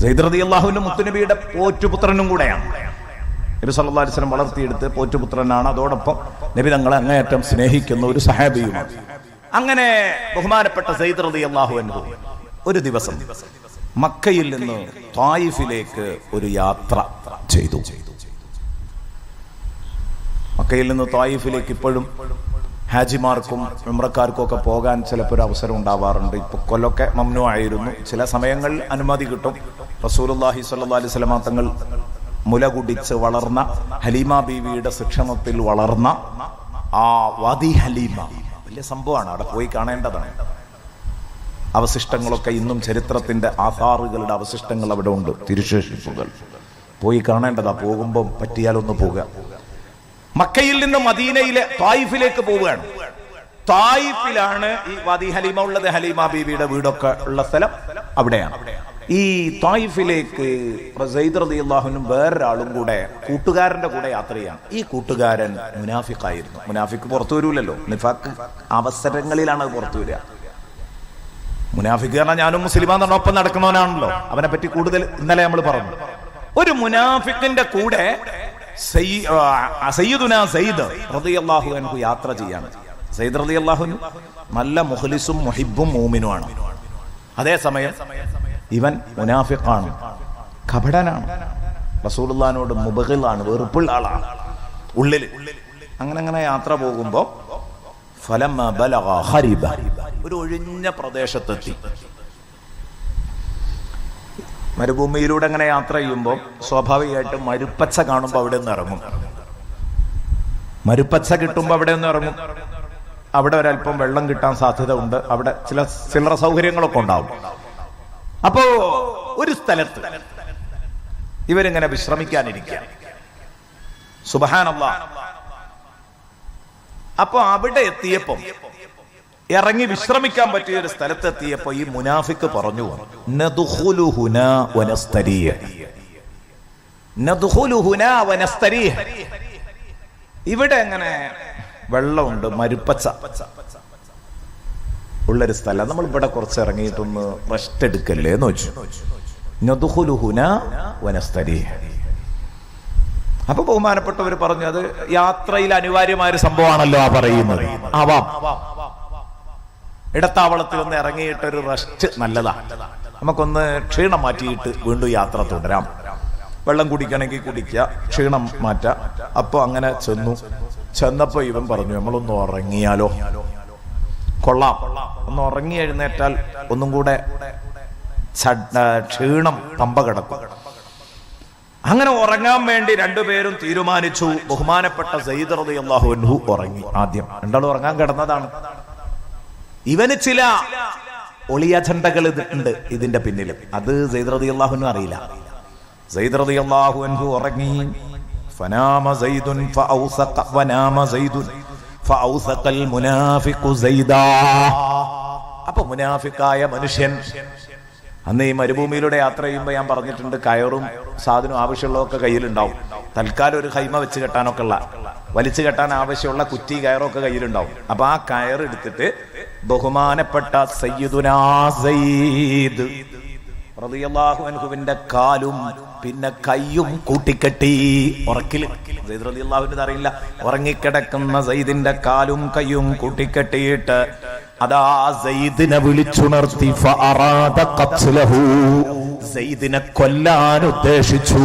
സയ്യിദ് റളിയല്ലാഹുവിന്റെ മുത്തുനബിയുടെ പോറ്റുപുത്രനും കൂടെയാണ്. നബി സല്ലല്ലാഹു അലൈഹി വസല്ലം വളർത്തിയെടുത്ത് പോറ്റുപുത്രനാണ്. അതോടൊപ്പം നബി തങ്ങളെ അങ്ങേയറ്റം സ്നേഹിക്കുന്ന ഒരു സഹാബിയുമാണ്. അങ്ങനെ ബഹുമാനപ്പെട്ട സയ്യിദ് റളിയല്ലാഹു അൻഹു ഒരു ദിവസം മക്കയിൽ നിന്ന് ത്വായിഫിലേക്ക് ഒരു യാത്ര ചെയ്തു. മക്കയിൽ നിന്ന് ത്വായിഫിലേക്ക് ഇപ്പോഴും ഹാജിമാർക്കും ഉംറക്കാർക്കും ഒക്കെ പോകാൻ ചിലപ്പോൾ ഒരു അവസരം ഉണ്ടാവാറുണ്ട്. ഇപ്പൊ കൊല്ലൊക്കെ മംനു ആയിരുന്നു. ചില സമയങ്ങളിൽ അനുമതി കിട്ടും. റസൂലുള്ളാഹി സ്വല്ലല്ലാഹു അലൈഹി വസല്ലം തങ്ങൾ മുല കുടിച്ച് വളർന്ന ഹലീമ ബീവിയുടെ ശിക്ഷണത്തിൽ വളർന്ന ആ വാദി ഹലീമ വലിയ സംഭവമാണ്. അവിടെ പോയി കാണേണ്ടതാണ്. അവശിഷ്ടങ്ങളൊക്കെ ഇന്നും ചരിത്രത്തിന്റെ ആധാറുകളുടെ അവശിഷ്ടങ്ങൾ അവിടെ ഉണ്ട്, തിരുശേഷിപ്പുകൾ. പോയി കാണേണ്ടതാ. പോകുമ്പോൾ പറ്റിയാലൊന്ന് പോകുക. മക്കയിൽ നിന്ന് മദീനയിലെ ത്വായിഫിലേക്ക് പോവുകയാണ്. ത്വായിഫിലാണ് ഈ വാദി ഹലീമ ഉള്ളത്. ഹലീമ ബീവിയുടെ വീടൊക്കെ ഉള്ള സ്ഥലം അവിടെയാണ്. ഈ ത്വായിഫിലേക്ക് സയ്യിദ് റളിയല്ലാഹുവിനും വേറൊരാളും കൂടെ കൂട്ടുകാരന്റെ കൂടെ യാത്ര ചെയ്യാണ്. ഈ കൂട്ടുകാരൻ മുനാഫിഖായിരുന്നു. മുനാഫിക്ക് പുറത്തു വരൂലല്ലോ. നിഫാഖ് അവസരങ്ങളിലാണ് അത് പുറത്തു വരിക. മുനാഫിക്ക് പറഞ്ഞാൽ ഞാനും മുസ്ലിമാന്ന് ഒപ്പം നടക്കുന്നവനാണല്ലോ. അവനെ പറ്റി കൂടുതൽ ഇന്നലെ നമ്മൾ പറഞ്ഞു. ഒരു മുനാഫിക്കിന്റെ കൂടെ സയ്യിദുനാ സയ്യിദ് റളിയല്ലാഹു അൻഹു യാത്ര ചെയ്യാണ്. സയ്യിദ് റളിയല്ലാഹു അൻഹു നല്ല മുഖ്ലിസും മുഹിബ്ബും മൂമിനുമാണ്. അതേസമയം ഇവൻ മുനാഫിഖാണ്, കപടനാണ്, റസൂലുള്ളാഹിനോട് മുബഗിളാണ്, വെറുപ്പുള്ള ആളാണ് ഉള്ളിൽ. അങ്ങനെ യാത്ര പോകുമ്പോ ഫലമ്മ ബലഗ ഖരിബ, ഒരു ഒഴിഞ്ഞ പ്രദേശത്തെത്തി. മരുഭൂമിയിലൂടെ അങ്ങനെ യാത്ര ചെയ്യുമ്പോൾ സ്വാഭാവികമായിട്ടും മരുപ്പച്ച കാണുമ്പോൾ അവിടെ നിന്ന് ഇറങ്ങും. മരുപ്പച്ച കിട്ടുമ്പോൾ അവിടെ നിന്ന് ഇറങ്ങും. അവിടെ ഒരല്പം വെള്ളം കിട്ടാൻ സാധ്യത ഉണ്ട്. അവിടെ ചില്ലറ സൗകര്യങ്ങളൊക്കെ ഉണ്ടാവും. അപ്പോ ഒരു സ്ഥലത്ത് ഇവരിങ്ങനെ വിശ്രമിക്കാനിരിക്കുക. സുബ്ഹാനല്ലാഹ്. അപ്പൊ അവിടെ എത്തിയപ്പോ, ഇറങ്ങി വിശ്രമിക്കാൻ പറ്റിയ ഒരു സ്ഥലത്തെത്തിയപ്പോ ഈ മുനാഫിക്ക് പറഞ്ഞു, നദ്ഖുലു ഹുനാ വനസ്തരീഹ്. നദ്ഖുലു ഹുനാ വനസ്തരീഹ്. ഇവിടെ അങ്ങനെ വെള്ളമുണ്ട്, മരുപ്പച്ച ഉള്ളൊരു സ്ഥലം. നമ്മൾ ഇവിടെ കുറച്ച് ഇറങ്ങിയിട്ടൊന്ന് റെസ്റ്റ് എടുക്കല്ലേ എന്ന് വെച്ചു. നദ്ഖുലു ഹുനാ വനസ്തരീഹ്. അപ്പൊ ബഹുമാനപ്പെട്ടവർ പറഞ്ഞു, അത് യാത്രയിൽ അനിവാര്യമായ ഒരു സംഭവമാണല്ലോ ആ പറയുന്നത്. ആവാം. ഇടത്താവളത്തിൽ ഒന്ന് ഇറങ്ങിയിട്ടൊരു റെസ്റ്റ് നല്ലതാ. നമുക്കൊന്ന് ക്ഷീണം മാറ്റിയിട്ട് വീണ്ടും യാത്ര തുടരാം. വെള്ളം കുടിക്കണമെങ്കിൽ കുടിക്കുക, ക്ഷീണം മാറ്റാം. അപ്പൊ അങ്ങനെ ചെന്നപ്പോ ഇവൻ പറഞ്ഞു, നമ്മളൊന്ന് ഉറങ്ങിയാലോ? കൊള്ളാം, ഒന്ന് ഉറങ്ങി എഴുന്നേറ്റാൽ ഒന്നും കൂടെ ക്ഷീണം പമ്പ കിടക്കും. അങ്ങനെ ഉറങ്ങാൻ വേണ്ടി രണ്ടുപേരും തീരുമാനിച്ചു. ബഹുമാനപ്പെട്ട സയ്യിദ് റളിയല്ലാഹു അൻഹു ഉറങ്ങി. ആദ്യം രണ്ടാളും ഉറങ്ങാൻ കിടന്നതാണ്. ഇവന് ചില ഒളിയ അജണ്ടകൾ ഉണ്ട് ഇതിന്റെ പിന്നിലും. അത് സയ്യിദ് റളിയല്ലാഹു അൻഹു അറിയില്ല. സയ്യിദ് റളിയല്ലാഹു അൻഹു ഉറങ്ങി. ഫനാമ സയ്യിദുൻ ഫഔസഖ വനാമ സയ്യിദുൻ ഫഔസഖൽ മുനാഫിഖു സയ്യിദാ. അപ്പോൾ മുനാഫിക്കായ മനുഷ്യൻ അന്ന് ഈ മരുഭൂമിയിലൂടെ യാത്ര ചെയ്യുമ്പോൾ ഞാൻ പറഞ്ഞിട്ടുണ്ട്, കയറും സാധനവും ആവശ്യമുള്ളതൊക്കെ കയ്യിലുണ്ടാവും. തൽക്കാലം ഒരു ഹൈമ വെച്ച് കെട്ടാനൊക്കെ ഉള്ള, വലിച്ചു കെട്ടാൻ ആവശ്യമുള്ള കുറ്റി കയറൊക്കെ കയ്യിലുണ്ടാവും. അപ്പൊ ആ കയറെടുത്തിട്ട് ബഹുമാനപ്പെട്ട സയ്യിദുനാ സയ്യിദ് റളിയല്ലാഹു അൻഹുവിന്റെ കാലും പിന്നെ കയ്യും കൂട്ടിക്കെട്ടി. ഉറക്കില് സയ്യിദ് റളിയല്ലാഹു അൻഹു അറിയില്ല, ഉറങ്ങിക്കിടക്കുന്ന സയ്യിദിന്റെ കാലും കയ്യും കൂട്ടിക്കെട്ടിയിട്ട് അതാ സയ്യിദിനെ വിളിച്ചുണർത്തി. ഫഅറാദ ഖത്ലഹു, സയ്യിദിനെ കൊല്ലാൻ ഉദ്ദേശിച്ചു.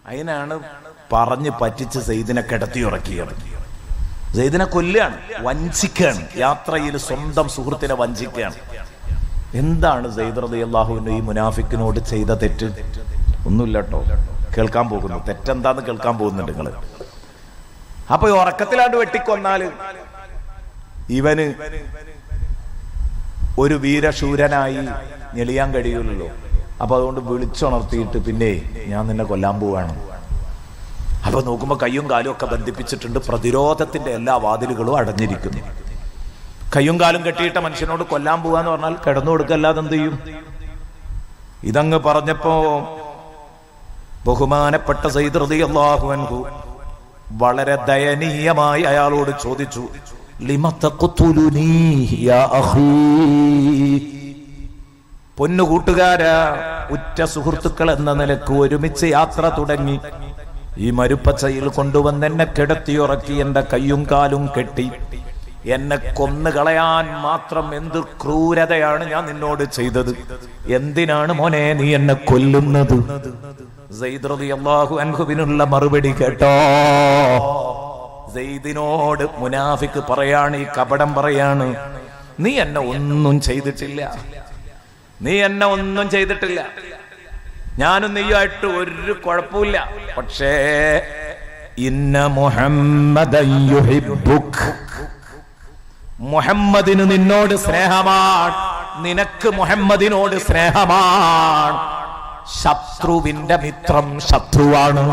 അതിനാണ് പറഞ്ഞ് പറ്റിച്ച് സയ്യിദിനെ കിടത്തി ഉറക്കിയത്. സയ്യിദിനെ കൊല്ലുകയാണ്, വഞ്ചിക്കുകയാണ്. യാത്രയിൽ സ്വന്തം സുഹൃത്തിനെ വഞ്ചിക്കുകയാണ്. എന്താണ് സയ്യിദ് റളിയല്ലാഹു അൻഹു ഈ മുനാഫിക്കിനോട് ചെയ്ത തെറ്റ്? ഒന്നുമില്ല കേട്ടോ, കേൾക്കാൻ പോകുന്നു. തെറ്റെന്താന്ന് കേൾക്കാൻ പോകുന്നുണ്ട് നിങ്ങള്. അപ്പൊ ഈ ഉറക്കത്തിലാണ്ട് വെട്ടിക്കൊന്നാല് ഇവന് ഒരു വീരശൂരനായി ഞെളിയാൻ കഴിയൂലല്ലോ. അപ്പൊ അതുകൊണ്ട് വിളിച്ചുണർത്തിയിട്ട്, പിന്നെ ഞാൻ നിന്നെ കൊല്ലാൻ പോവാണ്. അപ്പൊ നോക്കുമ്പോ കയ്യും കാലും ഒക്കെ ബന്ധിപ്പിച്ചിട്ടുണ്ട്. പ്രതിരോധത്തിന്റെ എല്ലാ വാതിലുകളും അടഞ്ഞിരിക്കുന്നു. കയ്യും കാലും കെട്ടിയിട്ട മനുഷ്യനോട് കൊല്ലാൻ പോവാന്ന് പറഞ്ഞാൽ കിടന്നു കൊടുക്കല്ലാതെ എന്ത് ചെയ്യും? ഇതങ്ങ് പറഞ്ഞപ്പോ ബഹുമാനപ്പെട്ട സയ്യിദ് റളിയല്ലാഹു അൻഹു വളരെ ദയനീയമായി അയാളോട് ചോദിച്ചു, ലിമ തഖ്തുലുനീ യാ അഖീ, പൊന്നുകൂട്ടുകാരാ, ഉറ്റ സുഹൃത്തുക്കൾ എന്ന നിലക്ക് ഒരുമിച്ച് യാത്ര തുടങ്ങി. ഈ മരുപ്പച്ചയിൽ കൊണ്ടുവന്ന് എന്നെ കിടത്തിയുറക്കി, എന്റെ കയ്യും കാലും കെട്ടി എന്നെ കൊന്നുകളയാൻ മാത്രം എന്ത് ക്രൂരതയാണ് ഞാൻ നിന്നോട് ചെയ്തത്? എന്തിനാണ് മോനെ നീ എന്നെ കൊല്ലുന്നത്? സെയ്ദ് റളിയല്ലാഹു അൻഹുവിനുള്ള മറുപടി കേട്ടോ. സെയ്ദിനോട് മുനാഫിക്ക് പറയാണ്, ഈ കപടം പറയാണ്, നീ എന്നെ ഒന്നും ചെയ്തിട്ടില്ല, നീ എന്നെ ഒന്നും ചെയ്തിട്ടില്ല, ഞാനും നീയുമായിട്ട് ഒരു കുഴപ്പമില്ല. പക്ഷേ ഇന്ന മുഹമ്മദൻ യുഹിബ്ബുക്, മുഹമ്മദിന് നിന്നോട് സ്നേഹമാണ്, നിനക്ക് മുഹമ്മദിനോട് സ്നേഹമാണ്. ശത്രുവിന്റെ മിത്രം ശത്രുവാണ്,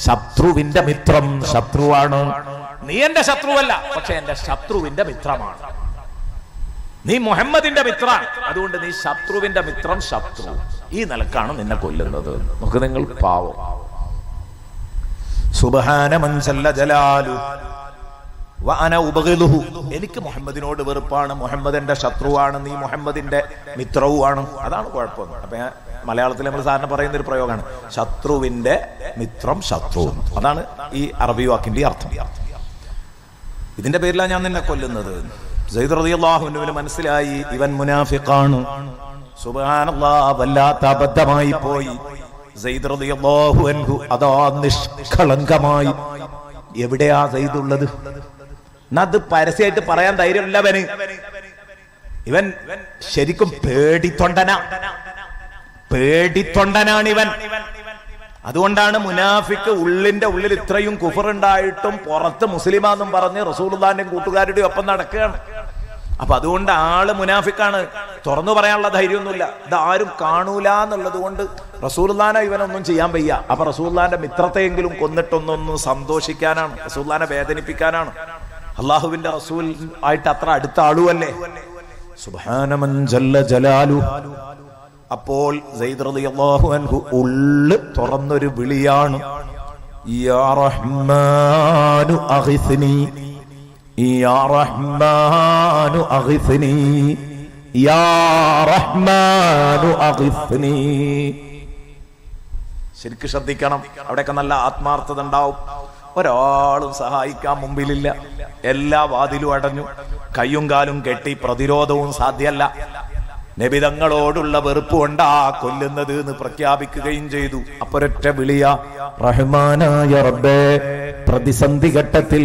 ശത്രുവിന്റെ മിത്രം ശത്രുവാണ്. നീ എന്റെ ശത്രുവല്ല, പക്ഷെ എന്റെ ശത്രുവിന്റെ മിത്രമാണ്. നീ മുഹമ്മദിന്റെ മിത്രാണ്, അതുകൊണ്ട് നീ ശത്രുവിന്റെ മിത്രം ശത്രു. ഈ നിലക്കാണ് നിന്നെ കൊല്ലുന്നത്. നമുക്ക് നിങ്ങൾ പാവം. സുബ്ഹാന മൻ ജല്ല ജലാലു വഅന ഉബഗിലുഹു, എനിക്ക് മുഹമ്മദിനോട് വെറുപ്പാണ്, മുഹമ്മദ് എന്റെ ശത്രുവാണ്, നീ മുഹമ്മദിന്റെ മിത്രവുമാണ്. അതാണ് കുഴപ്പം. അപ്പൊ ഞാൻ മലയാളത്തിൽ നമ്മൾ സാധാരണ പറയുന്ന ഒരു പ്രയോഗമാണ് ശത്രുവിന്റെ മിത്രം ശത്രു. അതാണ് ഈ അറബി വാക്കിന്റെ അർത്ഥം. ഇതിന്റെ പേരിലാണ് ഞാൻ നിന്നെ കൊല്ലുന്നത്. സെയ്ദ് റളിയല്ലാഹു അൻഹുവിന് മനസ്സിലായി ഇവൻ മുനാഫിഖാണ്. സുബ്ഹാനല്ലാഹ്, വല്ലാത്ത അബദ്ധമായി പോയി. സെയ്ദ് റളിയല്ലാഹു അൻഹു അതാ നിഷ്കളങ്കമായി. എവിടെയാ സെയ്ദ് ഉള്ളത്? അത് പരസ്യമായിട്ട് പറയാൻ ധൈര്യമില്ലവന്. ഇവൻ ശരിക്കും പേടിത്തൊണ്ടനാണ് ഇവൻ. അതുകൊണ്ടാണ് മുനാഫിക്ക് ഉള്ളിന്റെ ഉള്ളിൽ ഇത്രയും കുഫറുണ്ടായിട്ടും പുറത്ത് മുസ്ലിമാന്നും പറഞ്ഞ് റസൂലുള്ളാഹിന്റെയും കൂട്ടുകാരുടെയും ഒപ്പം നടക്കുകയാണ്. അപ്പൊ അതുകൊണ്ട് ആള് മുനാഫിക്കാണ്. തുറന്നു പറയാനുള്ള ധൈര്യമൊന്നുമില്ല. ഇതാരും കാണൂല എന്നുള്ളത് കൊണ്ട് റസൂലുള്ളാഹിനെ ഇവനൊന്നും ചെയ്യാൻ വയ്യ. അപ്പൊ റസൂലുള്ളാഹിന്റെ മിത്രത്തെയെങ്കിലും കൊന്നിട്ടൊന്നൊന്ന് സന്തോഷിക്കാനാണ്, റസൂലുള്ളാഹിനെ വേദനിപ്പിക്കാനാണ്. അള്ളാഹുവിന്റെ റസൂൽ ആയിട്ട് അത്ര അടുത്ത ആളുമല്ലേ. സുബ്ഹാന മൻ ജല്ല ജലാലു. അപ്പോൾ സെയ്ദ് റളിയല്ലാഹു അൻഹു ഉള്ള് തുറന്നൊരു വിളിയാണ്, യാ റഹ്മാനു അഗ്ഹിസ്നി, യാ റഹ്മാനു അഗ്ഹിസ്നി, യാ റഹ്മാനു അഗ്ഹിസ്നി. ശരിക്കും ശ്രദ്ധിക്കണം, അവിടെയൊക്കെ നല്ല ആത്മാർത്ഥത ഉണ്ടാവും. ഒരാളും സഹായിക്കാൻ മുമ്പിലില്ല, എല്ലാ വാതിലും അടഞ്ഞു, കയ്യും കാലും കെട്ടി, പ്രതിരോധവും സാധ്യല്ല. നബിതങ്ങളോടുള്ള വെറുപ്പ് കൊണ്ടാ കൊല്ലുന്നത് എന്ന് പ്രഖ്യാപിക്കുകയും ചെയ്തു. അപ്പൊരൊറ്റ വിളിയാ, റഹ്മാനായ റബ്ബേ, പ്രതിസന്ധി ഘട്ടത്തിൽ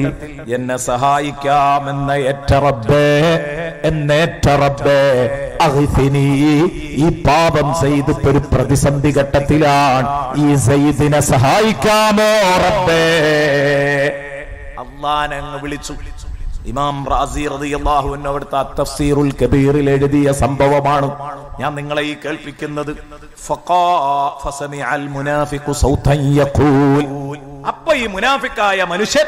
എന്നെ സഹായിക്കാമെന്ന ഏറ്റ റബ്ബേ, എന്നേറ്റ റബ്ബേ, അഗ്ഹിസ്നി. ഈ പാപം സെയ്ദ് ഒരു പ്രതിസന്ധി ഘട്ടത്തിലാണ്, ഈ സെയ്ദിനെ സഹായിക്കാമോ റബ്ബേ? അല്ലാഹനെ അങ്ങ് വിളിച്ചു. ഇമാം റാസി റളിയല്ലാഹു അൻഹു അവിടുത്തെ തഫ്സീറുൽ കബീറിൽ എഴുതിയ സംഭവമാണ് ഞാൻ നിങ്ങളെ ഈ കേൾപ്പിക്കുന്നത്. ഫസമിഅൽ മുനാഫിഖു സൗതൻ യഖൂൽ. അപ്പൊ ഈ മുനാഫിക്കായ മനുഷ്യൻ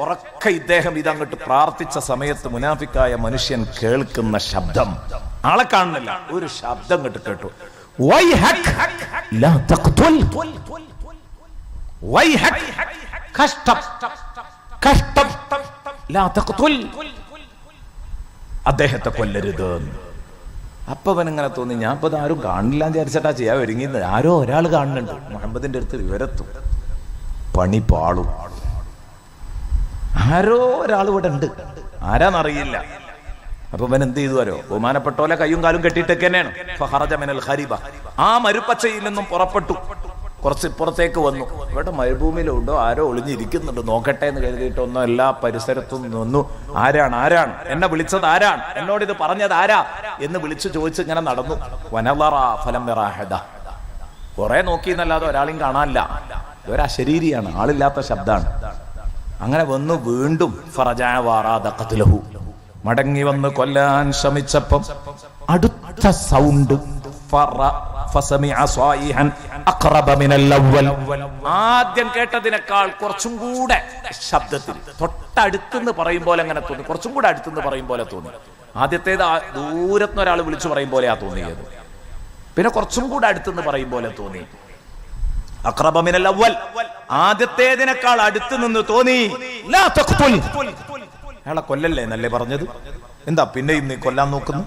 ഉറക്കെ ഇദ്ദേഹം ഇതങ്ങോട്ട് പ്രാർത്ഥിച്ച സമയത്ത് മുനാഫിക്കായ മനുഷ്യൻ കേൾക്കുന്ന ശബ്ദം, ആളെ കാണുന്നില്ല, ഒരു ശബ്ദം കേട്ട് കേട്ടു, വൈഹക് ലാ തഖ്തുൽ, വൈഹക്, കഷ്ടം, കഷ്ടം, ലാ തഖ്തുൽ, അദ്ദേഹത്തെ കൊല്ലരുത്. അപ്പൊ അവനിങ്ങനെ തോന്നി, ഞാൻ ഇപ്പൊ ആരും കാണില്ല വിചാരിച്ചിട്ടാ ചെയ്യാൻ ഒരുങ്ങിയത്. ആരോ ഒരാൾ കാണുന്നുണ്ട്. മുഹമ്മദിന്റെ അടുത്ത് വിവരത്തും, പണി പാളും. ആരോ ഒരാൾ ഇവിടെ ഉണ്ട്, ആരാന്നറിയില്ല. അപ്പൊ അവൻ എന്ത് ചെയ്തു വരോ, ബഹുമാനപ്പെട്ടോലെ കയ്യും കാലും കെട്ടിയിട്ടൊക്കെ തന്നെയാണ്. ഫഖറജ മിനൽ ഖരിബ, ആ മരുപ്പച്ചയിൽ നിന്നും പുറപ്പെട്ടു, കുറച്ച് ഇപ്പുറത്തേക്ക് വന്നു. ഇവിടെ മരുഭൂമിയിലുണ്ടോ ആരോ ഒളിഞ്ഞിരിക്കുന്നുണ്ട്, നോക്കട്ടെ എന്ന് കരുതിയിട്ടൊന്നും എല്ലാ പരിസരത്തും നിന്നു. ആരാണ്, ആരാണ് എന്നെ വിളിച്ചത്, ആരാണ് എന്നോട് ഇത് പറഞ്ഞത്, ആരാ എന്ന് വിളിച്ചു ചോദിച്ച് ഇങ്ങനെ നടന്നു. വനളറ ഫലം യറാഹദ, കുറെ നോക്കി എന്നല്ലാതെ ഒരാളെയും കാണാനില്ല. ഇതൊരു അശരീരിയാണ്, ആളില്ലാത്ത ശബ്ദമാണ്. അങ്ങനെ വന്നു വീണ്ടും ഫറജഅ വറാദ ഖത്ലഹു, മടങ്ങി വന്ന് കൊല്ലാൻ ശ്രമിച്ചപ്പം അടുത്ത സൗണ്ട് ആദ്യം കേട്ടതിനേക്കാൾ കുറച്ചും കൂടെ ശബ്ദത്തിൽ തൊട്ടടുത്തെന്ന് പറയും പോലെ അങ്ങനെ തോന്നി, കുറച്ചും കൂടെ അടുത്തെന്ന് പറയും പോലെ തോന്നി. ആദ്യത്തേത് ദൂരത്തുനിന്ന് ഒരാൾ വിളിച്ചു പറയും പോലെയാ തോന്നിയത്. പിന്നെ കുറച്ചും കൂടെ അടുത്തെന്ന് പറയും പോലെ തോന്നി. അഖറബ മിനൽ അവ്വൽ, ആദ്യത്തേതിനേക്കാൾ അടുത്ത് നിന്ന് തോന്നി. ലാ തഖ്തുൽ, അയാളെ കൊല്ലല്ലേ എന്നല്ലേ പറഞ്ഞത്, എന്താ പിന്നെയും നീ കൊല്ലാൻ നോക്കുന്നു?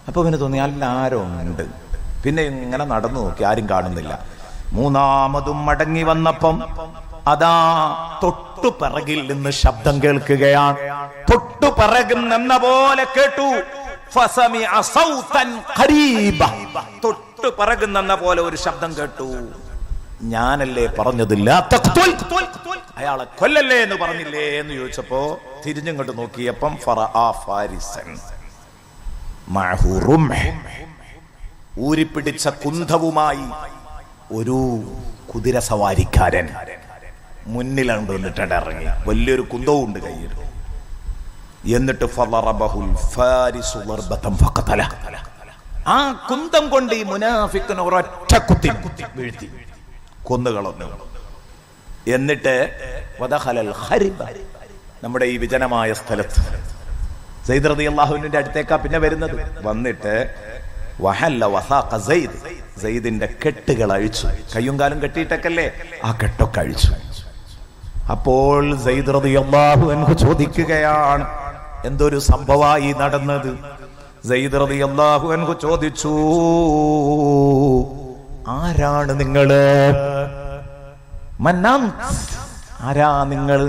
അപ്പൊ പിന്നെ തോന്നി അല്ല ആരോ ഉണ്ട്. പിന്നെ ഇങ്ങനെ നടന്നു നോക്കി, ആരും കാണുന്നില്ല. മൂന്നാമതും മടങ്ങി വന്നപ്പം അതാ തൊട്ടു പിറകിൽ നിന്ന് ശബ്ദം കേൾക്കുകയാണ്. തൊട്ടു പിറകിൽ നിന്ന പോലെ കേട്ടു. തൊട്ടു പിറകിൽ നിന്ന പോലെ ഒരു ശബ്ദം കേട്ടു. ഞാനല്ലേ പറഞ്ഞതില്ല, അയാളെ കൊല്ലല്ലേ എന്ന് പറഞ്ഞില്ലേ എന്ന് ചോദിച്ചപ്പോ തിരിഞ്ഞിങ്ങോട്ട് നോക്കിയപ്പം ഊരിപ്പിടിച്ച കുന്തവുമായി ഒരു കുതിര സവാരിക്കാരൻ മുന്നിലുണ്ട് വന്നിട്ടുണ്ട് ഇറങ്ങി. വലിയൊരു കുന്തവും ഉണ്ട് കയ്യിൽ. എന്നിട്ട് ആ കുന്തം കൊണ്ട് ഈ മുനാഫിക്കിനെ ഒരൊറ്റ കുത്തി വീഴ്ത്തി കൊന്നുകളഞ്ഞു. എന്നിട്ട് നമ്മുടെ ഈ വിജനമായ സ്ഥലത്ത് സയ്യിദ് റളിയല്ലാഹുവിന്റെ അടുത്തേക്കാ പിന്നെ വരുന്നത്. വന്നിട്ട് സയ്യിദിന്റെ കെട്ടുകൾ അഴിച്ചു. കയ്യും കാലും കെട്ടിയിട്ടൊക്കെയല്ലേ, ആ കെട്ടൊക്കെ അഴിച്ചു. അപ്പോൾ സയ്യിദ് റളിയല്ലാഹു അൻഹു ചോദിക്കുകയാണ്, എന്തൊരു സംഭവമായി നടന്നത്? സയ്യിദ് റളിയല്ലാഹു അൻഹു ചോദിച്ചു, ആരാണ് നിങ്ങള്? ആരാ നിങ്ങൾ?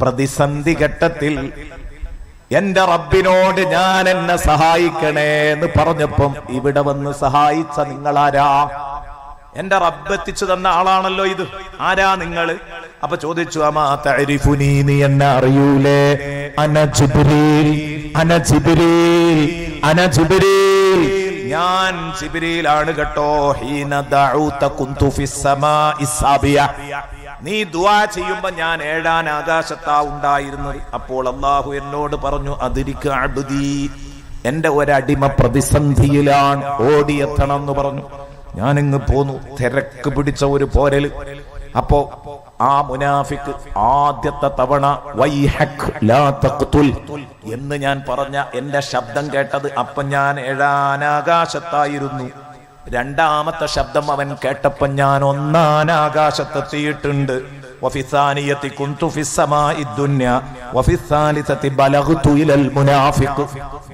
പ്രതിസന്ധി ഘട്ടത്തിൽ എന്റെ റബ്ബിനോട് ഞാൻ എന്നെ സഹായിക്കണേ എന്ന് പറഞ്ഞപ്പം ഇവിടെ വന്ന് സഹായിച്ച നിങ്ങളാരാ? എന്റെ റബ്ബ് എത്തിച്ചു തന്ന ആളാണല്ലോ ഇത്. ആരാ നിങ്ങള്? അപ്പൊ ചോദിച്ചു, അമാ തഅരിഫുനി, നീ എന്നെ അറിയൂലേ? അന ജിബ്രീൽ, അന ജിബ്രീൽ, അന ജിബ്രീൽ, ഞാൻ ജിബ്രീലാണ് കേട്ടോ. ഹീന ദഅൂത കുന്തു ഫിസ് സമാഇ സാബിയ, നീ ദുആ ചെയ്യുമ്പോ ഞാൻ 7ാം ആകാശത്താ ഉണ്ടായിരുന്നത്. അപ്പോൾ അല്ലാഹു എന്നോട് പറഞ്ഞു, അദ്രിക അബ്ദി, എന്റെ ഒരടിമ പ്രതിസന്ധിയിലാണ്, ഓടിയെത്തണം എന്ന് പറഞ്ഞു. ഞാനിങ്ങ് പോന്നു. തിരക്ക് പിടിച്ച ഒരു പോരല്. അപ്പോ ആ മുനാഫിക്ക് ആദ്യത്തെ തവണ വൈഹക് ലാ തഖ്തുൽ എന്ന് ഞാൻ പറഞ്ഞ എന്റെ ശബ്ദം കേട്ടത് അപ്പം ഞാൻ 7ാം ആകാശത്തായിരുന്നു. രണ്ടാമത്തെ ശബ്ദം അവൻ കേട്ടപ്പോൾ ഞാൻ 1ാം ആകാശത്തെത്തിയിട്ടുണ്ട്. വഫിസാനിയതി കുന്തു ഫിസ്സമാഇ ദുനിയ വഫിസാലിസതി ബലഗ്തു ഇലൽ മുനാഫിഖ്,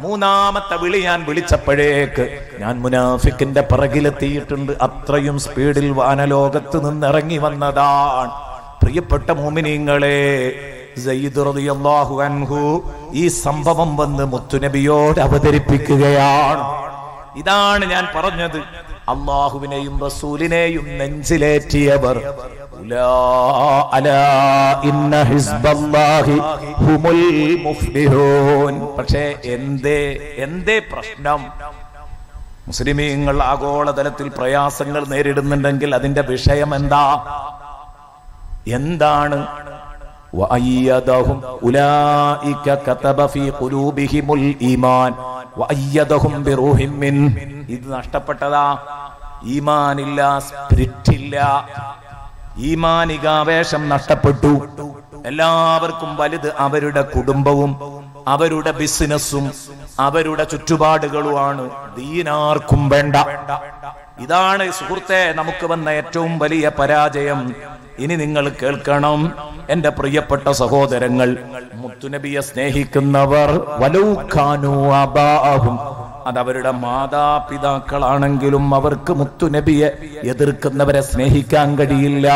മൂന്നാമത്തെ വിളി ഞാൻ വിളിച്ചപ്പോഴേക്ക് ഞാൻ മുനാഫിക്കിന്റെ പിറകിലെത്തിയിട്ടുണ്ട്. അത്രയും സ്പീഡിൽ വാനലോകത്ത് നിന്നിറങ്ങി വന്നതാണ്. പ്രിയപ്പെട്ട മുഅ്മിനീങ്ങളെ, സയ്യിദ് റളിയല്ലാഹു അൻഹു ഈ സംഭവം വന്ന് മുത്തുനബിയോട് അവതരിപ്പിക്കുകയാണ്. ഇതാണ് ഞാൻ പറഞ്ഞത്, അല്ലാഹുവിനെയും റസൂലിനെയും നെഞ്ചിലേറ്റിയവർ. പക്ഷേ എന്തേ പ്രശ്നം? മുസ്ലിമീങ്ങൾ ആഗോളതലത്തിൽ പ്രയാസങ്ങൾ നേരിടുന്നുണ്ടെങ്കിൽ അതിന്റെ വിഷയം എന്താണ്? വഅയ്യദഹും ഉലൈക കതബ ഫീ ഖുലൂബിഹിമുൽ ഈമാൻ വഅയ്യദഹും ബിറൂഹിൻ മിൻ. ഇത് നഷ്ടപ്പെട്ടതാ. ഈമാനില്ല, സ്പിരിറ്റില്ല, ഈമാനികാവേശം നഷ്ടപ്പെട്ടു. എല്ലാവർക്കും വലുത് അവരുടെ കുടുംബവും അവരുടെ ബിസിനസ്സും അവരുടെ ചുറ്റുപാടുകളുമാണ്. ദീനാർക്കും വേണ്ട. ഇതാണ് സുഹൃത്തെ നമുക്ക് വന്ന ഏറ്റവും വലിയ പരാജയം. ഇനി നിങ്ങൾ കേൾക്കണം എന്റെ പ്രിയപ്പെട്ട സഹോദരങ്ങൾ, മുത്തുനബിയെ സ്നേഹിക്കുന്നവർ വലൗ കാനൂ ആബാഅഹും, അതവരുടെ മാതാപിതാക്കളാണെങ്കിലും അവർക്ക് മുത്തുനബിയെ എതിർക്കുന്നവരെ സ്നേഹിക്കാൻ കഴിയില്ല.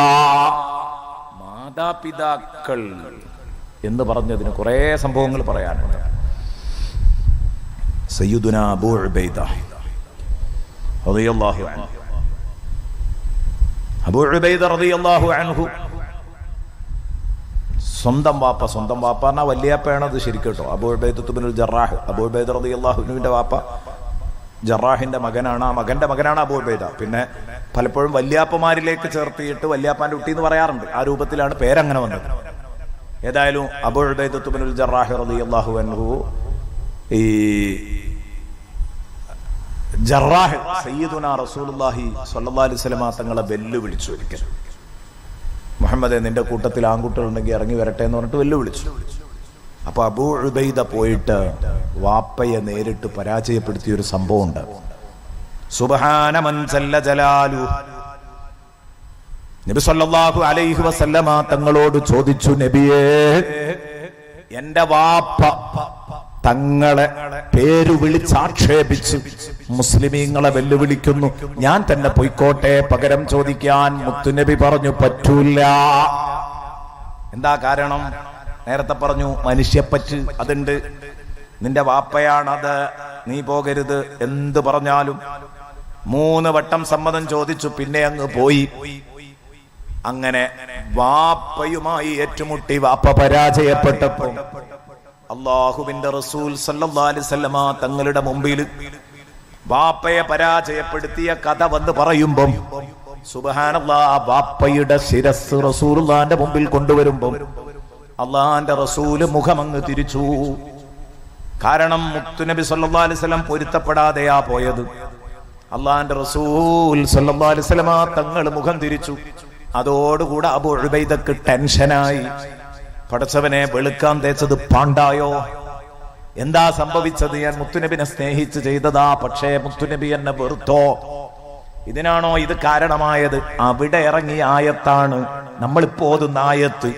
മാതാപിതാക്കൾ എന്ന് പറഞ്ഞതിന് കുറെ സംഭവങ്ങൾ പറയാനുണ്ട്. സയ്യിദുനാ അബൂ ഉബൈദ റളിയല്ലാഹു അൻഹു, അബൂ ഉബൈദ റളിയല്ലാഹു അൻഹു സ്വന്തം വാപ്പ എന്നാ വല്യാപ്പയാണ് അത് ശരിക്കും കേട്ടോ. അബൂ ഉബൈദത്ത് ഇബ്നുൽ ജറാഹ്, അബൂ ഉബൈദ റളിയല്ലാഹു അൻഹുവിന്റെ വാപ്പ ജറാഹിന്റെ മകനാണ്. ആ മകന്റെ മകനാണ് അബൂ ഉബൈദ. പിന്നെ പലപ്പോഴും വല്യാപ്പമാരിലേക്ക് ചേർത്തിയിട്ട് വല്യാപ്പാന്റെ കുട്ടി എന്ന് പറയാറുണ്ട്. ആ രൂപത്തിലാണ് പേരങ്ങനെ വന്നത്. ഏതായാലും അബൂ ഉബൈദത്ത് ഇബ്നുൽ ജറാഹ് റളിയല്ലാഹു അൻഹു ഈ ജറാഹ് സയ്യിദുനാ റസൂലുള്ളാഹി സ്വല്ലല്ലാഹു അലൈഹി വസല്ലം തങ്ങളെ വെല്ലുവിളിച്ചു. ഒരിക്കൽ മുഹമ്മദേ, നിന്റെ കൂട്ടത്തിൽ ആൺകുട്ടികളുണ്ടെങ്കിൽ ഇറങ്ങി വരട്ടെ എന്ന് പറഞ്ഞിട്ട് വെല്ലുവിളിച്ചു. അപ്പൊ അബൂ ഉബൈദ പോയിട്ട് വാപ്പയെ നേരിട്ട് പരാജയപ്പെടുത്തിയൊരു സംഭവം ഉണ്ട്. സുബ്ഹാന മൻ ജല്ല ജലാലു, നബി സല്ലല്ലാഹു അലൈഹി വസല്ലമ തങ്ങളോട് ചോദിച്ചു, നബിയേ, എന്റെ വാപ്പ തങ്ങളെ പേര് വിളിച്ചാക്ഷേപിച്ച് മുസ്ലിമീങ്ങളെ വെല്ലുവിളിക്കുന്നു. ഞാൻ തന്നെ പൊയ്ക്കോട്ടെ പകരം ചോദിക്കാൻ. മുത്തുനബി പറഞ്ഞു പറ്റൂല. എന്താ കാരണം? നേരത്തെ പറഞ്ഞു മനുഷ്യപ്പറ്റ് അതുണ്ട്. നിന്റെ വാപ്പയാണത്, നീ പോകരുത് എന്ത് പറഞ്ഞാലും. 3 വട്ടം സമ്മതം ചോദിച്ചു, പിന്നെ അങ്ങ് പോയി. അങ്ങനെ വാപ്പയുമായി ഏറ്റുമുട്ടി വാപ്പ പരാജയപ്പെട്ടപ്പോൾ അല്ലാഹുവിന്റെ റസൂൽ സല്ലല്ലാഹു അലൈഹി വസല്ലമ തങ്ങളുടെ മുമ്പിൽ വാപ്പയെ പരാജയപ്പെടുത്തിയ കഥ വന്ന് പറയുമ്പം സുബ്ഹാനല്ലാഹ്, വാപ്പയുടെ ശിരസ് റസൂലുള്ളാഹിന്റെ മുമ്പിൽ കൊണ്ടുവരുമ്പം അള്ളാന്റെ റസൂല് മുഖമങ്ങ് തിരിച്ചു. കാരണം മുത്തുനബി സല്ലല്ലാഹു അലൈഹി വസല്ലം പൊരുത്തപ്പെടാതെയാ പോയത്. അള്ളാന്റെ റസൂൽ സല്ലല്ലാഹു അലൈഹി വസല്ലമ തങ്ങൾ മുഖം തിരിച്ചു. അതോടുകൂടെ അബൂ ഉബൈദക്ക് ടെൻഷനായി. പടച്ചവനെ, വെളുക്കാൻ തേച്ചത് പാണ്ടായോ? എന്താ സംഭവിച്ചത്? ഞാൻ മുത്തുനബിനെ സ്നേഹിച്ച് ചെയ്തതാ, പക്ഷേ മുത്തുനബി എന്നെ വെറുത്തോ? ഇതിനാണോ ഇത് കാരണമായത്? അവിടെ ഇറങ്ങിയ ആയത്താണ് നമ്മളിപ്പോ ഓതുന്ന ആയത്ത്.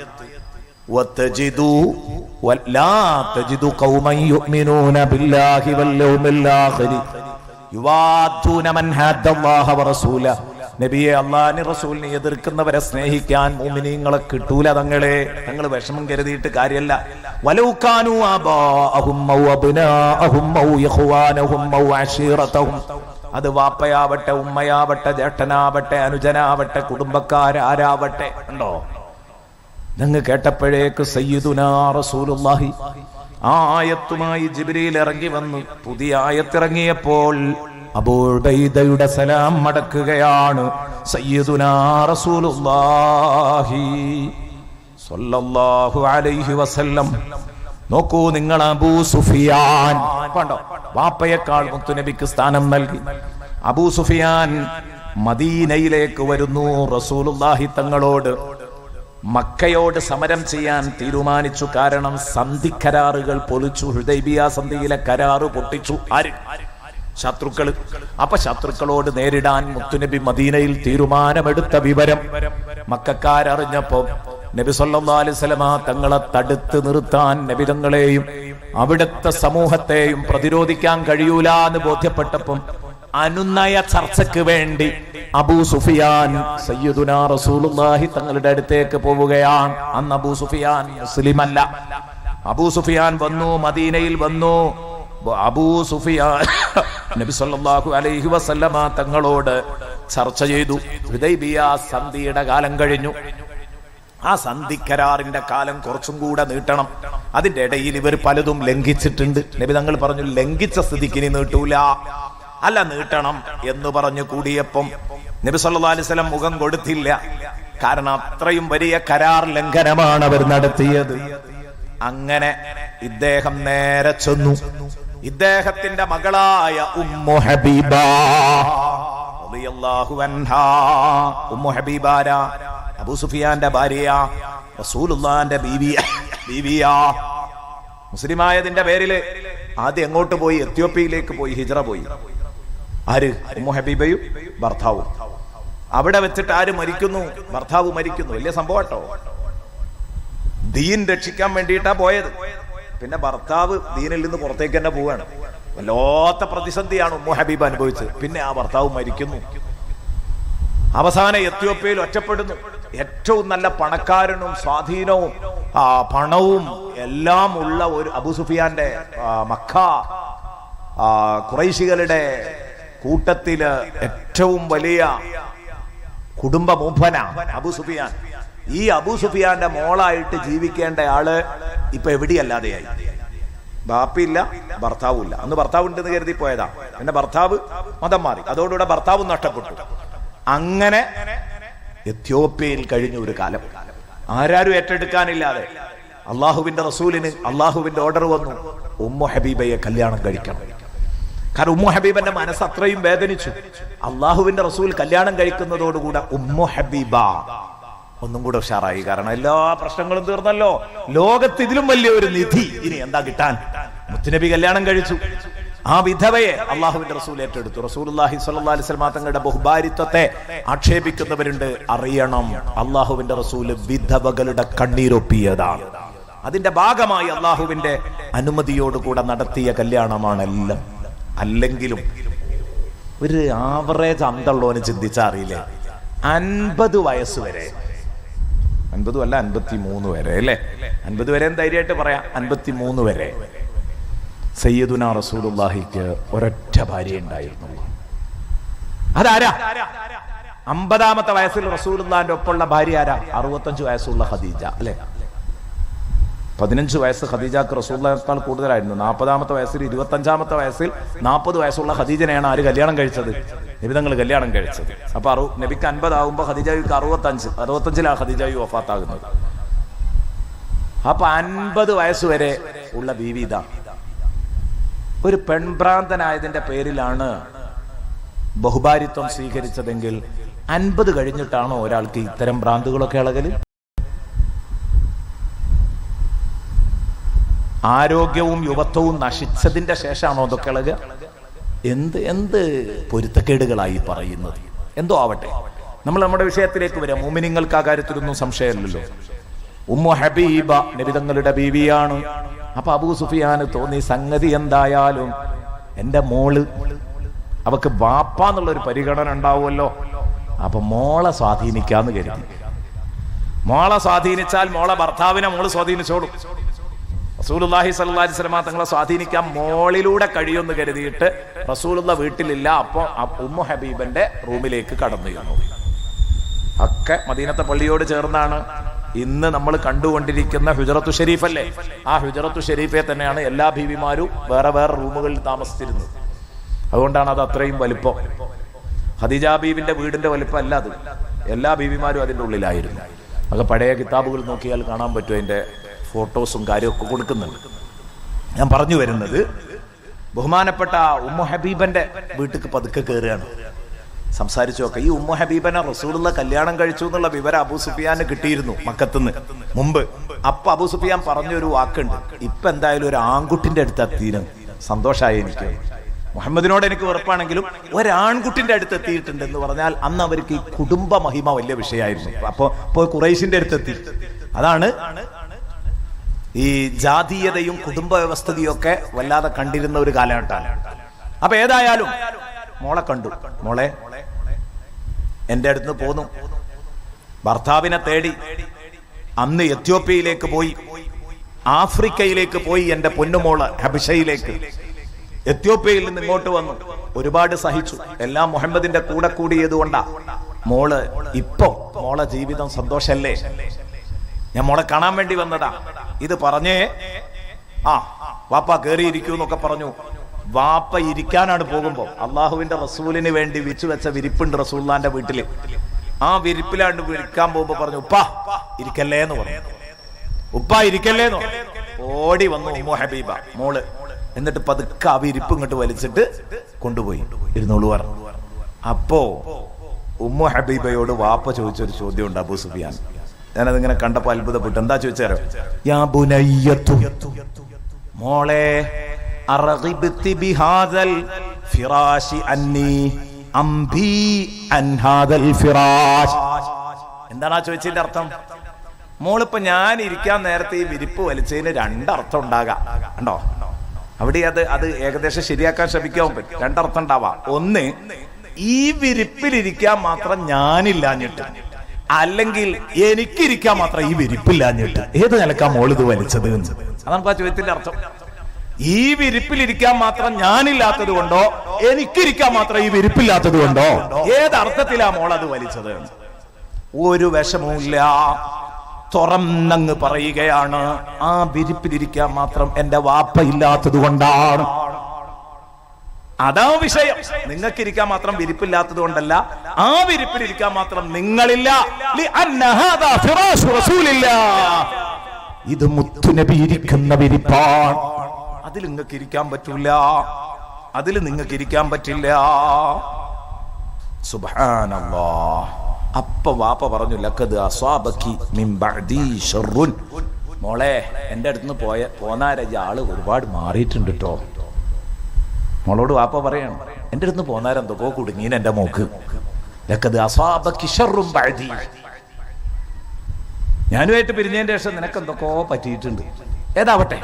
നബിയെ, അല്ലാഹുവിന്റെ റസൂലിനെ എതിർക്കുന്നവരെ സ്നേഹിക്കാൻ മുഅ്മിനീങ്ങളെ കിട്ടൂല. തങ്ങൾ വിഷമം കരുതിയിട്ട് കാര്യമല്ല. വലൗ കാനൂ ആബാഅഹും ഔ അബ്നാഅഹും ഔ ഇഖ്വാനഹും ഔ അശീറതഹും, അത് വാപ്പയാവട്ടെ, ഉമ്മയാവട്ടെ, ജേഷ്ഠനാവട്ടെ, അനുജനാവട്ടെ, കുടുംബക്കാരാരാവട്ടെ. ഉണ്ടോ? നിങ്ങൾ കേട്ടപ്പോഴേക്ക് സയ്യിദുനാ റസൂലുള്ളാഹി ആ ആയത്തുമായി ജിബ്രീൽ ഇറങ്ങി വന്നു. പുതിയ ആയത്തിറങ്ങിയപ്പോൾ അബൂ ഉബൈദയുടെ സലാം മടക്കുകയാണ് സയ്യിദുനാ റസൂലുള്ളാഹി സ്വല്ലല്ലാഹു അലൈഹി വസല്ലം. നോക്കൂ നിങ്ങൾ, അബൂ സുഫിയാൻ കണ്ടോ, വാപ്പയേക്കാൾ മുത്തുനബിക്ക് സ്ഥാനം നൽകി. അബൂ സുഫിയാൻ മദീനയിലേക്ക് വരുന്നു. റസൂലുള്ളാഹി തങ്ങളോട് മക്കയോട് സമരം ചെയ്യാൻ തീരുമാനിച്ചു. കാരണം സന്ധിക്കരാറുകൾ പൊളിച്ചു. ഹുദൈബിയ സന്ധിയിലെ കരാറ് പൊട്ടിച്ചു. ആര്? ശത്രുക്കള്. അപ്പൊ ശത്രുക്കളോട് നേരിടാൻ മുത്തുനബി മദീനയിൽ തീരുമാനമെടുത്ത വിവരം മക്കക്കാരറിഞ്ഞപ്പോ നബി സല്ലല്ലാഹു അലൈഹി വസല്ലമ തങ്ങളെ തടുത്ത് നിർത്താൻ നബി തങ്ങളെയും അവിടുത്തെ സമൂഹത്തെയും പ്രതിരോധിക്കാൻ കഴിയൂല എന്ന് ബോധ്യപ്പെട്ടപ്പം അനുനയ ചർച്ചയ്ക്ക് വേണ്ടി അബൂ സുഫിയാൻ സയ്യിദുനാ റസൂലുള്ളാഹി തങ്ങളുടെ അടുത്തേക്ക് പോവുകയാണ്. അന്ന് അബൂ സുഫിയാൻ മുസ്ലിമല്ല. അബൂ സുഫിയാൻ വന്നു, മദീനയിൽ വന്നു. അബൂ സുഫിയാൻ നബി സല്ലല്ലാഹു അലൈഹി വസല്ലമ തങ്ങളോട് ചർച്ച ചെയ്തു. ഹുദൈബിയ സന്ധിയുടെ കാലം കഴിഞ്ഞു. ആ സന്ധി കരാറിന്റെ കാലം കുറച്ചും കൂടെ നീട്ടണം. അതിന്റെ ഇടയിൽ ഇവർ പലതും ലംഘിച്ചിട്ടുണ്ട്. നബി തങ്ങൾ പറഞ്ഞു, ലംഘിച്ച സ്ഥിതിക്ക് ഇനി നീട്ടൂല, അല്ല നീട്ടണം എന്ന് പറഞ്ഞു കൂടിയപ്പം നബി സല്ലല്ലാഹു അലൈഹി വസല്ലം മുഖം കൊടുത്തില്ല. കാരണം അത്രയും വലിയ കരാർ ലംഘനമാണ് അവർ നടത്തിയത്. അങ്ങനെ ഇദ്ദേഹം നേരെ ചെന്നു. ഇദ്ദേഹത്തിന്റെ മകളായ ഉമ്മു ഹബീബ റളിയല്ലാഹു അൻഹാ, ഉമ്മു ഹബീബാര അബൂ സുഫിയാന്റെ ഭാര്യ, റസൂലുള്ളാഹിന്റെ ബീവിയാ. മുസ്ലിമായതിന്റെ പേരില് ആദ്യം എങ്ങോട്ട് പോയി? എത്യോപ്യയിലേക്ക് പോയി, ഹിജ്റ പോയി. ആര്? ഉമ്മു ഹബീബയും ഭർത്താവും. അവിടെ വെച്ചിട്ട് ആര് മരിക്കുന്നു? ഭർത്താവ് മരിക്കുന്നു. വലിയ സംഭവം കേട്ടോ. ദീൻ രക്ഷിക്കാൻ വേണ്ടിയിട്ടാ പോയത്. പിന്നെ ഭർത്താവ് ദീനിൽ നിന്ന് പുറത്തേക്ക് തന്നെ പോവാണ്. വല്ലാത്ത പ്രതിസന്ധിയാണ് ഉമ്മു ഹബീബ് അനുഭവിച്ചത്. പിന്നെ ആ ഭർത്താവ് മരിക്കുന്നു. അവസാനം എത്യോപ്യയിൽ ഒറ്റപ്പെടുന്നു. ഏറ്റവും നല്ല പണക്കാരനും സ്വാധീനവും പണവും എല്ലാം ഉള്ള ഒരു അബൂ സുഫിയാന്റെ മക്ക ഖുറൈശികളുടെ കൂട്ടത്തില് ഏറ്റവും വലിയ കുടുംബ മൂപ്പന അബൂ സുഫിയാൻ. ഈ അബൂ സുഫിയാന്റെ മോളായിട്ട് ജീവിക്കേണ്ട ആള് ഇപ്പൊ എവിടെയല്ലാതെയായി. ബാപ്പില്ല, ഭർത്താവില്ല. അന്ന് ഭർത്താവ് ഉണ്ടെന്ന് കരുതി പോയതാ. പിന്നെ ഭർത്താവ് മതം മാറി. അതോടുകൂടെ ഭർത്താവും നഷ്ടപ്പെട്ടു. അങ്ങനെ എത്യോപ്യയിൽ കഴിഞ്ഞ ഒരു കാലം ആരാരും ഏറ്റെടുക്കാനില്ലാതെ അള്ളാഹുവിന്റെ റസൂലിന് അള്ളാഹുവിന്റെ ഓർഡർ വന്നു, ഉമ്മു ഹബീബയെ കല്യാണം കഴിക്കണം. കാരണം ഉമ്മു ഹബീബന്റെ മനസ്സ് അത്രയും വേദനിച്ചു. അള്ളാഹുവിന്റെ റസൂൽ കല്യാണം കഴിക്കുന്നതോടുകൂടെ ഉമ്മു ഹബീബ ഒന്നും കൂടെ ഉഷാറായി. കാരണം എല്ലാ പ്രശ്നങ്ങളും തീർന്നല്ലോ. ലോകത്ത് ഇതിലും വലിയ ഒരു നിധി ഇനി എന്താ കിട്ടാൻ? മുത്തുനബി കല്യാണം കഴിച്ചു. ആ വിധവയെ അള്ളാഹുവിന്റെ റസൂൽ ഏറ്റെടുത്തു. റസൂലുള്ളാഹി സ്വല്ലല്ലാഹു അലൈഹി വസല്ലം തങ്ങളുടെ ബഹുഭാരിത്വത്തെ ആക്ഷേപിക്കുന്നവരുണ്ട്. അറിയണം, അള്ളാഹുവിന്റെ റസൂൽ വിധവകളുടെ കണ്ണീരൊപ്പിയതാണ്. അതിന്റെ ഭാഗമായി അള്ളാഹുവിന്റെ അനുമതിയോടുകൂടെ നടത്തിയ കല്യാണമാണെല്ലാം. അല്ലെങ്കിലും ഒരു ആവറേജ് അന്തള്ളോന് ചിന്തിച്ചാൽ അറിയില്ലേ, 50 വയസ്സ് വരെ, 50 അല്ല 53 വരെ അല്ലേ, 50 വരെ ധൈര്യമായിട്ട് പറയാം, 53 വരെ സയ്യിദുനാ റസൂലുള്ളാഹിക്ക് ഒരൊറ്റ ഭാര്യ ഉണ്ടായിരുന്നു. അതാരാ? 50ാമത്തെ വയസ്സിൽ റസൂലുള്ളാഹിന്റെ ഒപ്പമുള്ള ഭാര്യ ആരാ? 65 വയസ്സുള്ള ഖദീജ അല്ലെ. 15 വയസ്സ് ഖദീജക്ക് റസൂലുള്ളാഹിനേക്കാൾ കൂടുതലായിരുന്നു. 40ാമത്തെ വയസ്സിൽ 25ാമത്തെ വയസ്സിൽ 40 വയസ്സുള്ള ഖദീജനെയാണ് ആര് കല്യാണം കഴിച്ചത്? നബി തങ്ങൾ കല്യാണം കഴിച്ചത്. അപ്പൊ നബിക്ക് 50 ആകുമ്പോൾ ഖദീജയ്ക്ക് 65 ഖദീജ വഫാത്താകുന്നത്. അപ്പൊ 50 വയസ്സ് വരെ ഉള്ള ബീവി ഇതാ. ഒരു പെൺഭ്രാന്തനായതിന്റെ പേരിലാണ് ബഹുഭാരിത്വം സ്വീകരിച്ചതെങ്കിൽ 50 കഴിഞ്ഞിട്ടാണോ ഒരാൾക്ക് ഇത്തരം ഭ്രാന്തുകളൊക്കെ ഇളകല്? ആരോഗ്യവും യുവത്വവും നശിച്ചതിന്റെ ശേഷമാണോ അതൊക്കെ ഇളകുക? എന്ത് പൊരുത്തക്കേടുകളായി പറയുന്നത്. എന്തോ ആവട്ടെ, നമ്മൾ നമ്മുടെ വിഷയത്തിലേക്ക് വരാം. മുഅ്മിനീങ്ങൾക്ക് ആ കാര്യത്തിലൊന്നും സംശയമില്ലല്ലോ. ഉമ്മു ഹബീബ നബി തങ്ങളുടെ ബീവിയാണ്. അപ്പൊ അബൂ സുഫിയാന് തോന്നി, സംഗതി എന്തായാലും എന്റെ മോള്, അവക്ക് വാപ്പ എന്നുള്ളൊരു പരിഗണന ഉണ്ടാവുമല്ലോ, അപ്പൊ മോളെ സ്വാധീനിക്കാന്ന് കരുതി. മോളെ സ്വാധീനിച്ചാൽ മോളെ ഭർത്താവിനെ മോള് സ്വാധീനിച്ചോളും. റസൂലുള്ളാഹി സ്വല്ലല്ലാഹി അലൈഹി വസല്ലം തങ്ങളെ സ്വാധീനിക്കാൻ മോളിലൂടെ കഴിയുമെന്ന് കരുതിയിട്ട് റസൂലുള്ള വീട്ടിലില്ല. അപ്പൊ ഉമ്മു ഹബീബന്റെ റൂമിലേക്ക് കടന്നു ചെന്നു. ഒക്കെ മദീനത്തെ പള്ളിയോട് ചേർന്നാണ് ഇന്ന് നമ്മൾ കണ്ടുകൊണ്ടിരിക്കുന്ന ഹുജറത്തു ഷരീഫ് അല്ലേ. ആ ഹുജറത്തു ഷരീഫെ തന്നെയാണ് എല്ലാ ബീവിമാരും വേറെ വേറെ റൂമുകളിൽ താമസിച്ചിരുന്നത്. അതുകൊണ്ടാണ് അത് അത്രയും വലിപ്പം. ഖദീജ ബീവിന്റെ വീടിന്റെ വലിപ്പം അല്ല അത്. എല്ലാ ബീവിമാരും അതിൻ്റെ ഉള്ളിലായിരുന്നു. അത് പഴയ കിതാബുകൾ നോക്കിയാൽ കാണാൻ പറ്റും. അതിന്റെ ഫോട്ടോസും കാര്യമൊക്കെ കൊടുക്കുന്നുണ്ട്. ഞാൻ പറഞ്ഞു വരുന്നത്, ബഹുമാനപ്പെട്ട ഉമ്മു ഹബീബന്റെ വീട്ടിക്ക് പതുക്കെ കയറുകയാണ്. സംസാരിച്ചു നോക്കെ, ഈ ഉമ്മു ഹബീബനെ റസൂലുള്ള കല്യാണം കഴിച്ചു എന്നുള്ള വിവരം അബൂ സുഫിയാന് കിട്ടിയിരുന്നു മക്കത്തുനിന്ന് മുമ്പ്. അപ്പൊ അബൂ സുഫിയാൻ പറഞ്ഞൊരു വാക്കുണ്ട്, ഇപ്പൊ എന്തായാലും ഒരു ആൺകുട്ടിന്റെ അടുത്ത് എത്തിയിരുന്നു. സന്തോഷമായി എനിക്ക്. മുഹമ്മദിനോട് എനിക്ക് വെറുപ്പാണെങ്കിലും ഒരാൺകുട്ടിന്റെ അടുത്ത് എത്തിയിട്ടുണ്ട് എന്ന് പറഞ്ഞാൽ അന്ന് അവർക്ക് ഈ കുടുംബ മഹിമ വലിയ വിഷയമായിരുന്നു. അപ്പൊ ഖുറൈശിന്റെ അടുത്തെത്തി. അതാണ് ഈ ജാതീയതയും കുടുംബ വ്യവസ്ഥതയും ഒക്കെ വല്ലാതെ കണ്ടിരുന്ന ഒരു കാലഘട്ടമാണ്. അപ്പൊ ഏതായാലും മോളെ കണ്ടു. മോളെ എന്റെ അടുത്ത് പോന്നു, ഭർത്താവിനെ തേടി അന്ന് എത്യോപ്യയിലേക്ക് പോയി, ആഫ്രിക്കയിലേക്ക് പോയി. എന്റെ പൊന്നുമോള് ഹബിഷയിലേക്ക്, എത്യോപ്യയിൽ നിന്ന് ഇങ്ങോട്ട് വന്നു. ഒരുപാട് സഹിച്ചു. എല്ലാം മുഹമ്മദിന്റെ കൂടെ കൂടിയത് കൊണ്ടാ. മോള് ഇപ്പൊ മോളെ ജീവിതം സന്തോഷല്ലേ, ഞാൻ മോളെ കാണാൻ വേണ്ടി വന്നതാ. ഇത് പറഞ്ഞേ വാപ്പ കേറിയിരിക്കൂ എന്നൊക്കെ പറഞ്ഞു. വാപ്പ ഇരിക്കാനാണ് പോകുമ്പോ അള്ളാഹുവിന്റെ റസൂലിന് വേണ്ടി വിരിച്ചു വെച്ച വിരിപ്പുണ്ട് റസൂലുള്ളാന്റെ വീട്ടില്. ആ വിരിപ്പിലാണ്ട് വിരിക്കാൻ പോകുമ്പോ പറഞ്ഞു, ഉപ്പ ഇരിക്കല്ലേ എന്ന് പറഞ്ഞു. ഉപ്പ ഇരിക്കല്ലേ എന്ന് പറഞ്ഞു. ഓടി വന്നു ഉമ്മു ഹബീബ മോള്. എന്നിട്ട് പതുക്കെ ആ വിരിപ്പ് ഇങ്ങോട്ട് വലിച്ചിട്ട് കൊണ്ടുപോയി. ഇരുന്നോളൂ പറഞ്ഞു. അപ്പോ ഉമ്മു ഹബീബയോട് വാപ്പ ചോദിച്ചൊരു ചോദ്യമുണ്ട് അബൂ സുഫിയാൻ. ഞാനതിങ്ങനെ കണ്ടപ്പോ അത്ഭുതപ്പെട്ടു. എന്താ ചോദിച്ചാരോ? യാ ബുനയ്യത്തു, മോളെ, അർഗിബ്തി ബിഹാദൽ ഫിറാശി അന്നി അംബി അൻ ഹാദൽ ഫിറാശ്. എന്താണ് ആ ചോദിച്ചതിന്റെ അർത്ഥം? മോളിപ്പോ ഞാൻ ഇരിക്കാൻ നേരത്തെ ഈ വിരിപ്പ് വലിച്ചതിന് 2 അർത്ഥം ഉണ്ടാകാം. കണ്ടോ അവിടെ? അത് ഏകദേശം ശരിയാക്കാൻ ശ്രമിക്കാൻ പറ്റും. 2 അർത്ഥം ഉണ്ടാവാം. ഒന്ന്, ഈ വിരിപ്പിലിരിക്കാൻ മാത്രം ഞാനില്ലാഞ്ഞിട്ട്, അല്ലെങ്കിൽ എനിക്കിരിക്കാൻ മാത്രം ഈ വിരിപ്പില്ലാഞ്ഞിട്ട്. ഏത് നിലക്കാ മോളിത് വലിച്ചത്? അതാണ് ആ ചോദ്യത്തിന്റെ അർത്ഥം. ഈ വിരിപ്പിലിരിക്കാൻ മാത്രം ഞാനില്ലാത്തത് കൊണ്ടോ, എനിക്കിരിക്കാൻ മാത്രം ഈ വിരിപ്പില്ലാത്തത് കൊണ്ടോ, ഏതർത്ഥത്തിലാ മോളത് വലിച്ചത്? ഒരു വിഷമവുമില്ല, തുറന്നങ്ങ് പറയുകയാണ്, ആ വിരിപ്പിലിരിക്കാൻ മാത്രം എന്റെ വാപ്പ ഇല്ലാത്തത് കൊണ്ടാണ്. അതാ വിഷയം. നിങ്ങൾക്കിരിക്കാൻ മാത്രം വിരിപ്പില്ലാത്തത് കൊണ്ടല്ല, ആ വിരിപ്പിലിരിക്കാൻ മാത്രം നിങ്ങളില്ല. ഇത് മുത്തുനബി ഇരിക്കുന്ന വിരിപ്പാണ്. അതിൽ നിങ്ങൾക്ക് ഇരിക്കാൻ പറ്റൂല, അതിൽ നിങ്ങൾക്ക് ഇരിക്കാൻ പറ്റില്ല. സുബ്ഹാനല്ലാഹ്. അപ്പൊ വാപ്പ പറഞ്ഞു, ലഖദ് അസ്വാബകി മിൻ ബഅദി ശർറുൻ. മോളെ, എന്റെ അടുത്ത് പോന്നാര ആള് ഒരുപാട് മാറിയിട്ടുണ്ട് കേട്ടോ. മോളോട് വാപ്പ പറയണം, എന്റെ അടുത്ത് പോന്നാരം എന്തൊക്കെ കുടുങ്ങീൻ എന്റെ മോക്ക്. ലഖദ് അസ്വാബകി ശർറുൻ ബഅദി. ഞാനുമായിട്ട് പിരിഞ്ഞതിന് ശേഷം നിനക്ക് എന്തൊക്കെയോ പറ്റിയിട്ടുണ്ട്, ഏതാവട്ടെ.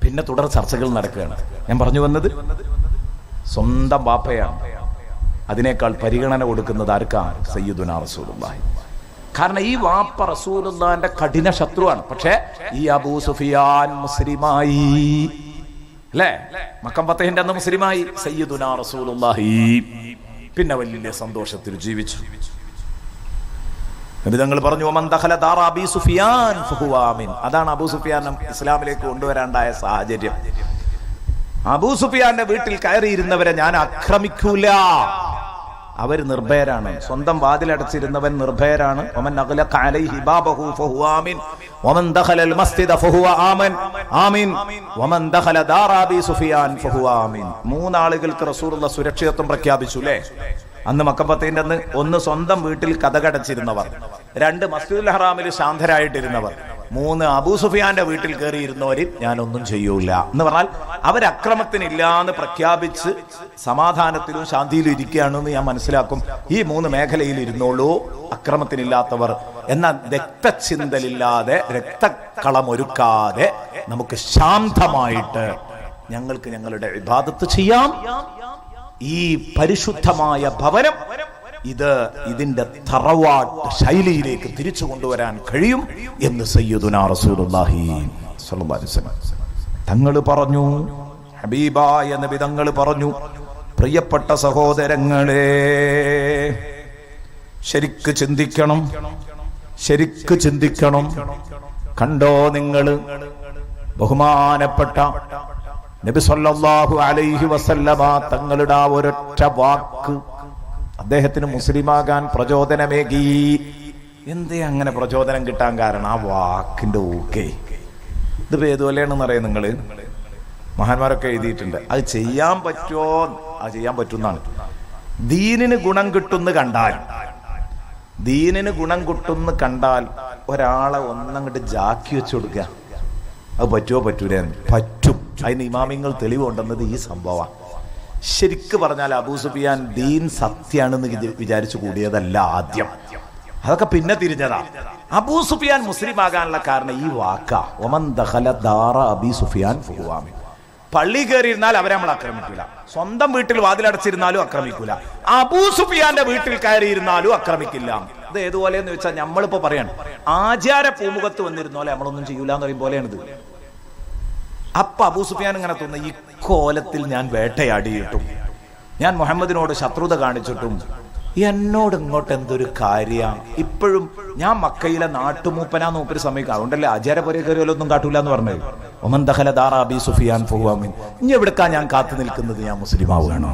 പിന്നെ തുടർ ചർച്ചകൾ നടക്കുകയാണ്. ഞാൻ പറഞ്ഞു വന്നത് സ്വന്തം ബാപ്പയാണ് അതിനേക്കാൾ പരിഗണന കൊടുക്കുന്നത് ആർക്കാണ്? സയ്യിദുനാ റസൂലുള്ളാഹി. കാരണം ഈ വാപ്പ റസൂലുള്ളാഹിന്റെ കഠിന ശത്രുവാണ്. പക്ഷേ ഈ അബൂ സുഫിയാൻ മുസ്ലിമായി, അല്ലേ? മക്കം ഫതഹിന്റെ അന്ന് മുസ്ലിമായി സയ്യിദുനാ റസൂലുള്ളാഹി. പിന്നെ വലിയ സന്തോഷത്തിൽ ജീവിച്ചു. നബി തങ്ങൾ പറഞ്ഞു, വമൻ ദഖല ദാറ അബീ സുഫിയാൻ ഫഹുവ ആമിൻ. അതാണ് അബൂ സുഫിയാൻ ഇസ്ലാമിലേക്ക് കൊണ്ടുവരാണ്ടായ സാഹചര്യം. അബൂ സുഫിയാന്റെ വീട്ടിൽ കയറിയിരുന്നവരെ ഞാൻ ആക്രമിക്കൂല. അവർ നിർഭയരാണ്. സ്വന്തം വാതിലടച്ചിരുന്നവൻ നിർഭയരാണ്. വമൻ അഗ്ലഖ അലൈഹി ബാബഹു ഫഹുവ ആമിൻ വമൻ ദഖലൽ മസ്ജിദ ഫഹുവ ആമിൻ വമൻ ദഖല ദാറ അബീ സുഫിയാൻ ഫഹുവ ആമിൻ. മൂന്നാളുകൾക്ക് റസൂലുള്ളാഹി സുരക്ഷിതത്വം പ്രഖ്യാപിച്ചു, അല്ലേ? അന്ന് മക്കം ഫതഹിന്റെ അന്ന് ഒന്ന് സ്വന്തം വീട്ടിൽ കതകടച്ചിരുന്നവർ, രണ്ട് മസ്ജിദുൽ ഹറാമിൽ ശാന്തരായിട്ടിരുന്നവർ, മൂന്ന് അബൂ സുഫിയാന്റെ വീട്ടിൽ കയറിയിരുന്നവരിൽ ഞാനൊന്നും ചെയ്യൂല എന്ന് പറഞ്ഞാൽ അവർ അക്രമത്തിനില്ലാന്ന് പ്രഖ്യാപിച്ച് സമാധാനത്തിലും ശാന്തിയിലും ഇരിക്കുകയാണെന്ന് ഞാൻ മനസ്സിലാക്കും. ഈ മൂന്ന് മേഖലയിൽ ഇരുന്നോളൂ അക്രമത്തിനില്ലാത്തവർ. എന്നാൽ രക്തചിന്തലില്ലാതെ രക്തക്കളമൊരുക്കാതെ നമുക്ക് ശാന്തമായിട്ട് ഞങ്ങൾക്ക് ഞങ്ങളുടെ ഇബാദത്ത് ചെയ്യാം. ഈ പരിശുദ്ധമായ ഭവനം ഇതിന്റെ തറവാട്ട് ശൈലിയിലേക്ക് തിരിച്ചു കൊണ്ടുവരാൻ കഴിയും എന്ന് സയ്യിദുനാ റസൂലുള്ളാഹി സ്വല്ലല്ലാഹു അലൈഹി വസല്ലം തങ്ങൾ പറഞ്ഞു. ഹബീബായ നബി തങ്ങൾ പറഞ്ഞു, പ്രിയപ്പെട്ട സഹോദരങ്ങളെ, ശരിക്ക് ചിന്തിക്കണം, ശരിക്ക് ചിന്തിക്കണം. കണ്ടോ നിങ്ങൾ ബഹുമാനപ്പെട്ട നബി സല്ലല്ലാഹു അലൈഹി വസല്ലമ തങ്ങളുടെ ആ ഒരൊറ്റ വാക്ക് അദ്ദേഹത്തിന് മുസ്ലിമാകാൻ പ്രചോദനമേകി. എന്തേ അങ്ങനെ പ്രചോദനം കിട്ടാൻ കാരണം? ആ വാക്കിന്റെ ഊക്കേ. ഇത് ഏതുപോലെയാണെന്ന് അറിയാം നിങ്ങൾ, മഹാന്മാരൊക്കെ എഴുതിയിട്ടുണ്ട്. അത് ചെയ്യാൻ പറ്റുമോ? അത് ചെയ്യാൻ പറ്റുന്നതാണ്. ദീനിന് ഗുണം കിട്ടുന്ന കണ്ടാൽ, ദീനിന് ഗുണം കിട്ടുന്ന കണ്ടാൽ ഒരാളെ ഒന്നങ്ങോട്ട് ജാക്കി വെച്ചു കൊടുക്കുക. അത് പറ്റുമോ? പറ്റൂല? പറ്റും. അതിന് ഇമാമിങ്ങൾ തെളിവുണ്ടെന്നത് ഈ സംഭവമാണ്. ശരിക്ക് പറഞ്ഞാൽ അബൂ സുഫിയാൻ ദീൻ സത്യാണെന്ന് വിചാരിച്ചു കൂടിയതല്ല ആദ്യം, അതൊക്കെ പിന്നെ തിരിഞ്ഞതാ. അബൂ സുഫിയാൻ മുസ്ലിം ആകാനുള്ള കാരണം ഈ വാക്കാ, വമൻ ദഖല ദാറ അബീ സുഫിയാൻ ഫഹുവ ആമിൻ. പള്ളി കയറിയിരുന്നാൽ അവരെ നമ്മൾ ആക്രമിക്കൂല, സ്വന്തം വീട്ടിൽ വാതിലടച്ചിരുന്നാലും ആക്രമിക്കൂല, അബൂ സുഫിയാന്റെ വീട്ടിൽ കയറിയിരുന്നാലും ആക്രമിക്കില്ല. ഇത് ഏതുപോലെ എന്ന് വെച്ചാൽ നമ്മളിപ്പോ പറയാണ് ആചാര പൂമുഖത്ത് വന്നിരുന്നോലെ നമ്മളൊന്നും ചെയ്യൂല എന്ന് പറയും പോലെയാണിത്. അപ്പൊ അബൂ സുഫിയാൻ ഇങ്ങനെ തോന്നുന്നു, ഈ കോലത്തിൽ ഞാൻ വേട്ടയാടിയിട്ടും ഞാൻ മുഹമ്മദിനോട് ശത്രുത കാണിച്ചിട്ടും എന്നോട് ഇങ്ങോട്ട് എന്തൊരു കാര്യം. ഇപ്പോഴും ഞാൻ മക്കയിലെ നാട്ടുമൂപ്പനാന്ന് മൂപ്പര് സമ്മതിക്കും. അതുകൊണ്ടല്ലേ ആചാരപുര കയറിയൊന്നും കാട്ടൂല എന്ന് പറഞ്ഞത്. ഒമൻ ദഖല ദാറ അബീ സുഫിയാൻ ഫഹുവ ആമിൻ. ഇനി എവിടുക്കാ ഞാൻ കാത്തു നിൽക്കുന്നത്? ഞാൻ മുസ്ലിം ആവുകയാണോ?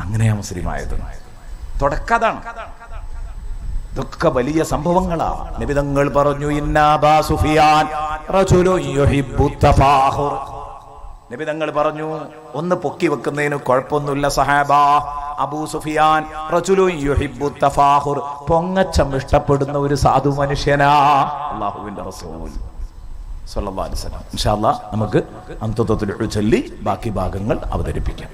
അങ്ങനെയാ മുസ്ലിം ആയത്. തുടക്കതാണ്. ഇതൊക്കെ വലിയ സംഭവങ്ങളാ. നബി തങ്ങൾ പറഞ്ഞു, ഇന്ന അബാ സുഫിയാൻ റജുലുൻ യുഹിബ്ബു തഫാഖുർ. നബി തങ്ങൾ പറഞ്ഞു, ഒന്ന് പൊക്കി വെക്കുന്നതിന് കുഴപ്പമൊന്നുമില്ല സഹാബ. അബൂ സുഫിയാൻ റജുലുൻ യുഹിബ്ബു തഫാഖുർ, പൊങ്ങച്ചം ഇഷ്ടപ്പെടുന്ന ഒരു സാധു മനുഷ്യനാ. അല്ലാഹുവിന്റെ റസൂൽ സ്വല്ലല്ലാഹു അലൈഹി വസല്ലം. ഇൻഷാ അല്ലാഹ് നമുക്ക് അന്തത്വത്തിൽ ചൊല്ലി ബാക്കി ഭാഗങ്ങൾ അവതരിപ്പിക്കാം.